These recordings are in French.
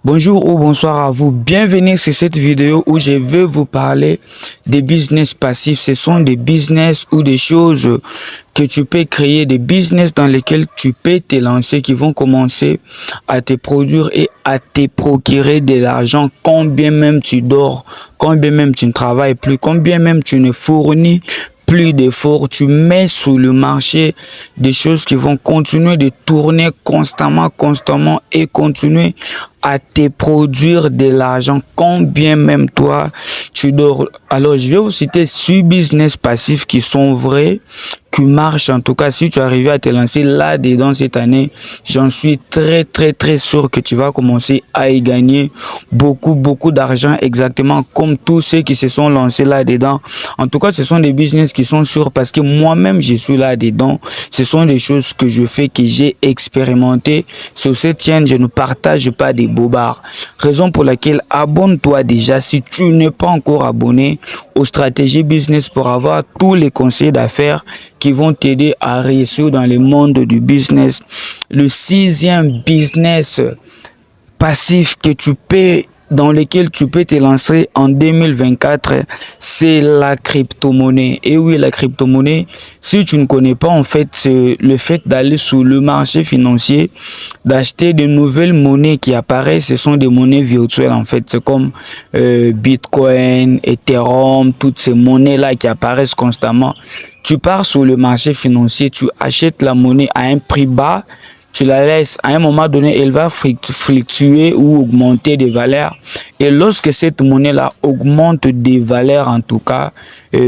Bonjour ou bonsoir à vous. Bienvenue sur cette vidéo où je vais vous parler des business passifs. Ce sont des business ou des choses que tu peux créer, des business dans lesquels tu peux te lancer, qui vont commencer à te produire et à te procurer de l'argent, combien même tu dors, combien même tu ne travailles plus, combien même tu ne fournis plus d'efforts, tu mets sur le marché des choses qui vont continuer de tourner constamment et continuer à te produire de l'argent, combien même toi tu dors. Alors, je vais vous citer 6 business passifs qui sont vrais, qui marchent. En tout cas, si tu arrives à te lancer là-dedans cette année, j'en suis très sûr que tu vas commencer à y gagner beaucoup d'argent, exactement comme tous ceux qui se sont lancés là-dedans. En tout cas, ce sont des business qui sont sûrs parce que moi-même, je suis là-dedans. Ce sont des choses que je fais, que j'ai expérimenté. Sur cette chaîne, je ne partage pas des bobards. Raison pour laquelle abonne-toi déjà si tu n'es pas encore abonné aux stratégies business pour avoir tous les conseils d'affaires qui vont t'aider à réussir dans le monde du business. Le 6e business passif que tu peux, dans lequel tu peux te lancer en 2024, c'est la crypto-monnaie. Et oui, la crypto-monnaie, si tu ne connais pas, en fait, c'est le fait d'aller sur le marché financier, d'acheter de nouvelles monnaies qui apparaissent. Ce sont des monnaies virtuelles, en fait. C'est comme Bitcoin, Ethereum, toutes ces monnaies-là qui apparaissent constamment. Tu pars sur le marché financier, tu achètes la monnaie à un prix bas, tu la laisses, à un moment donné, elle va fluctuer ou augmenter des valeurs. Et lorsque cette monnaie-là augmente des valeurs, en tout cas,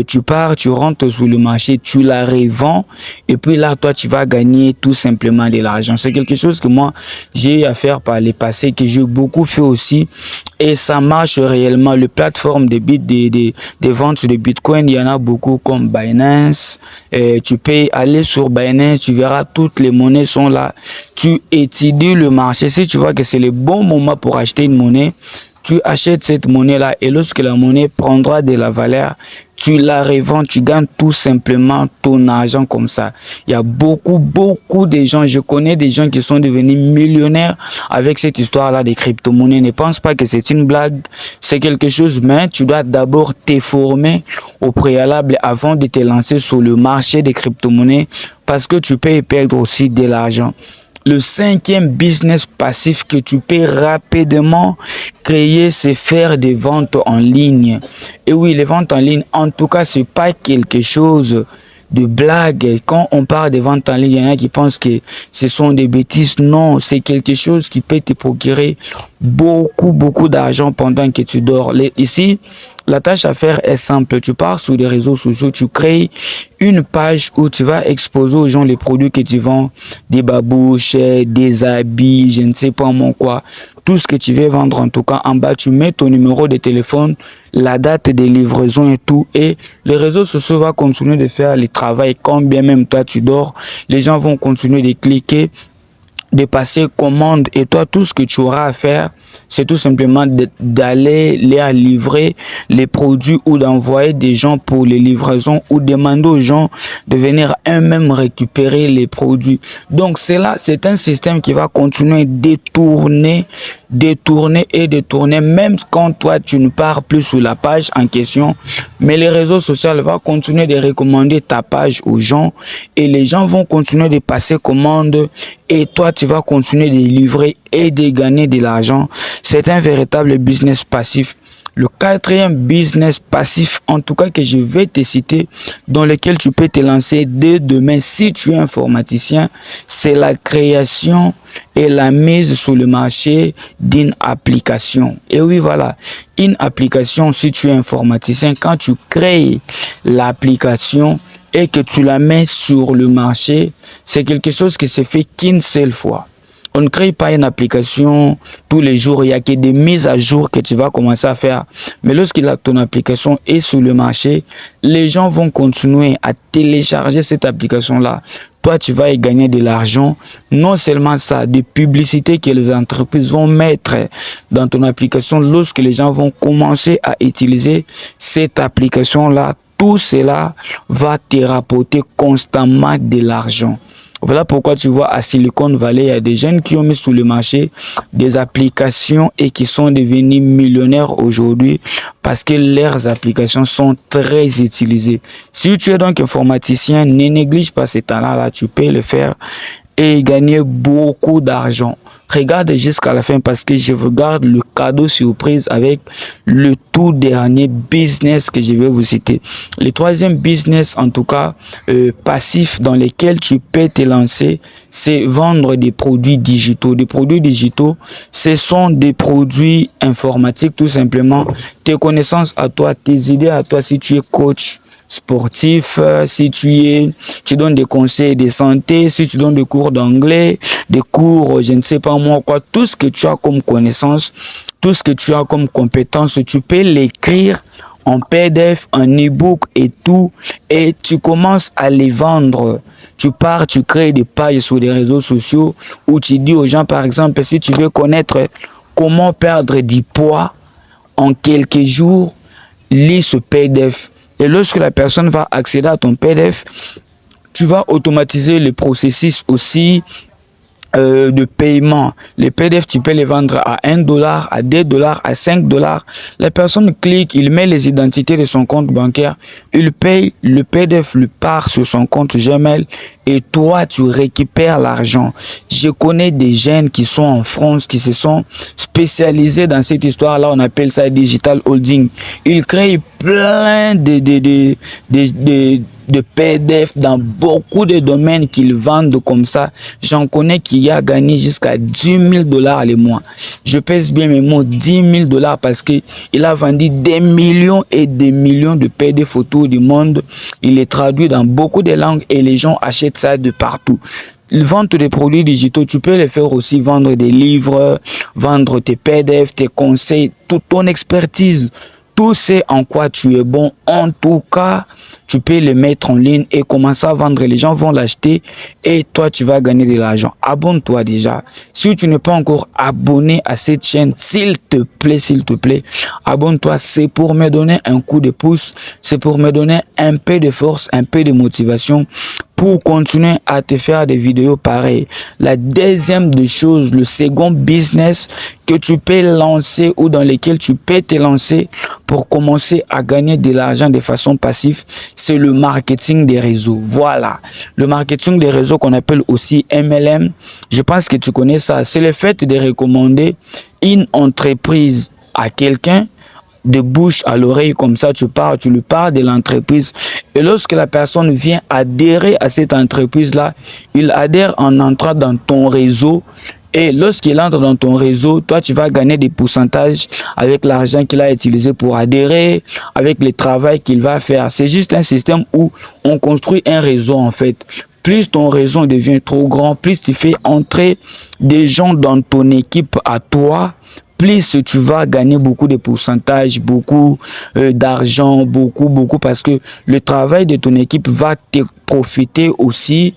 tu pars, tu rentres sur le marché, tu la revends. Et puis là, toi, tu vas gagner tout simplement de l'argent. C'est quelque chose que moi, j'ai eu à faire par le passé, que j'ai beaucoup fait aussi. Et ça marche réellement. Les plateformes des ventes de Bitcoin, il y en a beaucoup comme Binance. Tu peux aller sur Binance, tu verras toutes les monnaies sont là. Tu étudies le marché. Si tu vois que c'est le bon moment pour acheter une monnaie, tu achètes cette monnaie-là et lorsque la monnaie prendra de la valeur, tu la revends, tu gagnes tout simplement ton argent comme ça. Il y a beaucoup de gens, je connais des gens qui sont devenus millionnaires avec cette histoire-là des crypto-monnaies. Ne pense pas que c'est une blague, c'est quelque chose, mais tu dois d'abord te former au préalable avant de te lancer sur le marché des crypto-monnaies parce que tu peux y perdre aussi de l'argent. Le 5e business passif que tu peux rapidement créer, c'est faire des ventes en ligne. Et oui, les ventes en ligne, en tout cas, c'est pas quelque chose de blague. Quand on parle de ventes en ligne, il y en a qui pensent que ce sont des bêtises. Non, c'est quelque chose qui peut te procurer beaucoup d'argent pendant que tu dors. Ici, la tâche à faire est simple. Tu pars sur les réseaux sociaux, tu crées une page où tu vas exposer aux gens les produits que tu vends, des babouches, des habits, je ne sais pas moi quoi, tout ce que tu veux vendre. En tout cas, en bas, tu mets ton numéro de téléphone, la date de livraison et tout, et les réseaux sociaux vont continuer de faire le travail. Quand bien même toi tu dors, les gens vont continuer de cliquer, de passer commande, et toi tout ce que tu auras à faire, c'est tout simplement d'aller les livrer les produits ou d'envoyer des gens pour les livraisons ou demander aux gens de venir eux-mêmes récupérer les produits. Donc c'est un système qui va continuer de détourner, même quand toi tu ne pars plus sur la page en question, mais les réseaux sociaux vont continuer de recommander ta page aux gens et les gens vont continuer de passer commande et toi tu vas continuer de livrer et de gagner de l'argent. C'est un véritable business passif. Le 4e business passif, en tout cas que je vais te citer, dans lequel tu peux te lancer dès demain si tu es informaticien, c'est la création et la mise sur le marché d'une application. Et oui, voilà, une application, si tu es informaticien, quand tu crées l'application et que tu la mets sur le marché, c'est quelque chose qui se fait qu'une seule fois. On ne crée pas une application tous les jours, il n'y a que des mises à jour que tu vas commencer à faire. Mais lorsque ton application est sur le marché, les gens vont continuer à télécharger cette application-là. Toi, tu vas y gagner de l'argent. Non seulement ça, des publicités que les entreprises vont mettre dans ton application lorsque les gens vont commencer à utiliser cette application-là. Tout cela va te rapporter constamment de l'argent. Voilà pourquoi tu vois à Silicon Valley, il y a des jeunes qui ont mis sur le marché des applications et qui sont devenus millionnaires aujourd'hui parce que leurs applications sont très utilisées. Si tu es donc informaticien, ne néglige pas ces talents-là, tu peux le faire et gagner beaucoup d'argent. Regarde jusqu'à la fin parce que je vous garde le cadeau surprise avec le tout dernier business que je vais vous citer. Le troisième business, en tout cas, passif dans lequel tu peux te lancer, c'est vendre des produits digitaux. Des produits digitaux, ce sont des produits informatiques tout simplement. Tes connaissances à toi, tes idées à toi si tu es coach sportif, si tu donnes des conseils de santé, si tu donnes des cours d'anglais, des cours, je ne sais pas moi quoi, tout ce que tu as comme connaissance, tout ce que tu as comme compétence, tu peux l'écrire en PDF, en e-book et tout, et tu commences à les vendre. Tu pars, tu crées des pages sur les réseaux sociaux où tu dis aux gens, par exemple, si tu veux connaître comment perdre du poids en quelques jours, lis ce PDF. Et lorsque la personne va accéder à ton PDF, tu vas automatiser le processus aussi de paiement. Les PDF, tu peux les vendre à $1, à $2, à $5. La personne clique, il met les identités de son compte bancaire, il paye, le PDF lui part sur son compte Gmail et toi, tu récupères l'argent. Je connais des jeunes qui sont en France, qui se sont spécialisés dans cette histoire-là, on appelle ça digital holding. Ils créent plein de PDF dans beaucoup de domaines qu'ils vendent comme ça. J'en connais qui a gagné jusqu'à $10,000 le mois. Je pèse bien mes mots, $10,000 parce que il a vendu des millions et des millions de PDF photos du monde. Il les traduit dans beaucoup de langues et les gens achètent ça de partout. Vendre des produits digitaux, tu peux les faire aussi, vendre des livres, vendre tes PDF, tes conseils, toute ton expertise. Tout ce en quoi tu es bon, en tout cas, tu peux le mettre en ligne et commencer à vendre. Les gens vont l'acheter et toi, tu vas gagner de l'argent. Abonne-toi déjà. Si tu n'es pas encore abonné à cette chaîne, s'il te plaît, abonne-toi. C'est pour me donner un coup de pouce. C'est pour me donner un peu de force, un peu de motivation pour continuer à te faire des vidéos pareilles. La deuxième des choses, le second business que tu peux lancer ou dans lequel tu peux te lancer pour commencer à gagner de l'argent de façon passive, c'est le marketing des réseaux. Voilà, le marketing des réseaux qu'on appelle aussi MLM. Je pense que tu connais ça. C'est le fait de recommander une entreprise à quelqu'un de bouche à l'oreille, comme ça tu lui parles de l'entreprise et lorsque la personne vient adhérer à cette entreprise là, il adhère en entrant dans ton réseau et lorsqu'il entre dans ton réseau, toi tu vas gagner des pourcentages avec l'argent qu'il a utilisé pour adhérer, avec le travail qu'il va faire. C'est juste un système où on construit un réseau en fait. Plus ton réseau devient trop grand, plus tu fais entrer des gens dans ton équipe à toi, plus tu vas gagner beaucoup de pourcentages, beaucoup d'argent, beaucoup, parce que le travail de ton équipe va te profiter aussi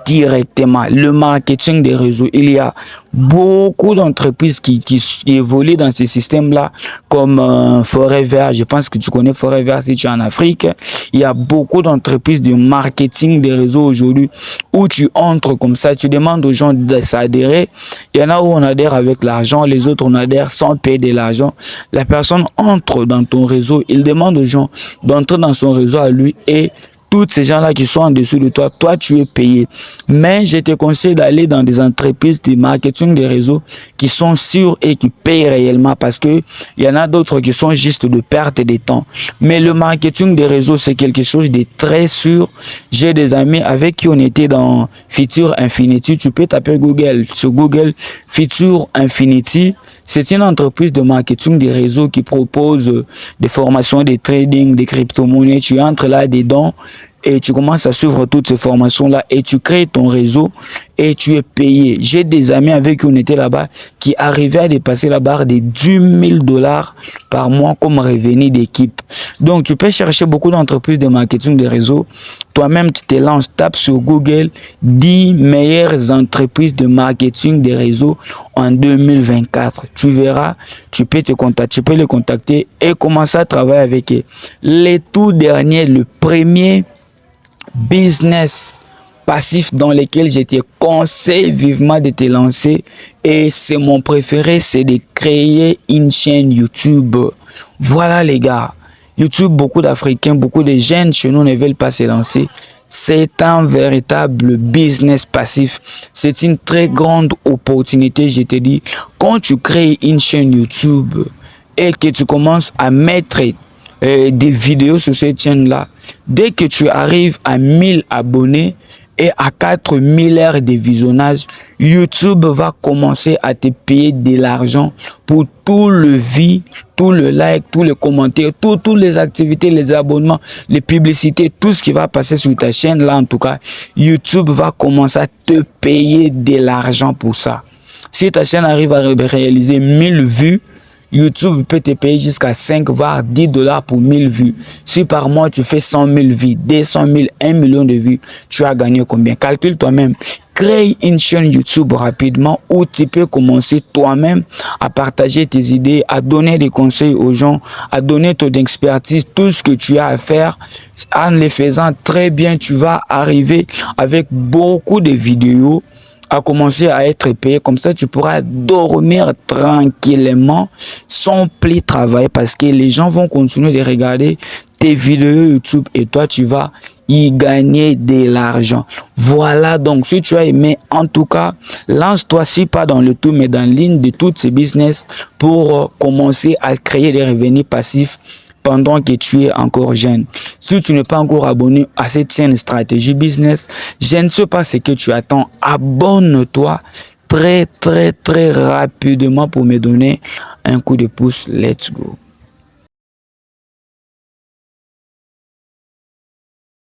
directement. Le marketing des réseaux, il y a beaucoup d'entreprises qui évoluent dans ces systèmes-là, comme Forever. Je pense que tu connais Forever si tu es en Afrique. Il y a beaucoup d'entreprises de marketing des réseaux aujourd'hui où tu entres comme ça, tu demandes aux gens de s'adhérer. Il y en a où on adhère avec l'argent, les autres on adhère sans payer de l'argent. La personne entre dans ton réseau, il demande aux gens d'entrer dans son réseau à lui et tous ces gens-là qui sont en dessous de toi, toi tu es payé. Mais je te conseille d'aller dans des entreprises de marketing des réseaux qui sont sûres et qui payent réellement parce que il y en a d'autres qui sont juste de perte de temps. Mais le marketing des réseaux, c'est quelque chose de très sûr. J'ai des amis avec qui on était dans Future Infinity. Tu peux taper Google, sur Google, Future Infinity. C'est une entreprise de marketing des réseaux qui propose des formations de trading, des crypto-monnaies. Tu entres là-dedans et tu commences à suivre toutes ces formations-là et tu crées ton réseau et tu es payé. J'ai des amis avec qui on était là-bas qui arrivaient à dépasser la barre des $10,000 par mois comme revenu d'équipe. Donc, tu peux chercher beaucoup d'entreprises de marketing de réseau. Toi-même, tu te lances, tape sur Google 10 meilleures entreprises de marketing de réseau en 2024. Tu verras, tu peux les contacter et commencer à travailler avec eux. Les tout derniers, le premier business passif dans lequel je te conseille vivement de te lancer. Et c'est mon préféré, c'est de créer une chaîne YouTube. Voilà les gars. YouTube, beaucoup d'Africains, beaucoup de jeunes chez nous ne veulent pas se lancer. C'est un véritable business passif. C'est une très grande opportunité, je te dis. Quand tu crées une chaîne YouTube et que tu commences à mettre des vidéos sur cette chaîne-là, dès que tu arrives à 1000 abonnés et à 4000 heures de visionnage, YouTube va commencer à te payer de l'argent pour tout le vie, tout le like, tous les commentaires, toutes les activités, les abonnements, les publicités, tout ce qui va passer sur ta chaîne là en tout cas, YouTube va commencer à te payer de l'argent pour ça. Si ta chaîne arrive à réaliser 1000 vues, YouTube peut te payer jusqu'à 5 voire 10 $ pour 1000 vues. Si par mois tu fais 100 000 vues, 200 000, 1 million de vues, tu as gagné combien? Calcule toi-même. Crée une chaîne YouTube rapidement où tu peux commencer toi-même à partager tes idées, à donner des conseils aux gens, à donner ton expertise, tout ce que tu as à faire. En les faisant très bien, tu vas arriver avec beaucoup de vidéos à commencer à être payé. Comme ça, tu pourras dormir tranquillement sans plus travailler parce que les gens vont continuer de regarder tes vidéos YouTube et toi, tu vas y gagner de l'argent. Voilà, donc si tu as aimé, en tout cas, lance-toi, si pas dans le tout, mais dans l'une de toutes ces business pour commencer à créer des revenus passifs pendant que tu es encore jeune. Si tu n'es pas encore abonné à cette chaîne Stratégie Business, je ne sais pas ce que tu attends. Abonne-toi très rapidement pour me donner un coup de pouce. Let's go.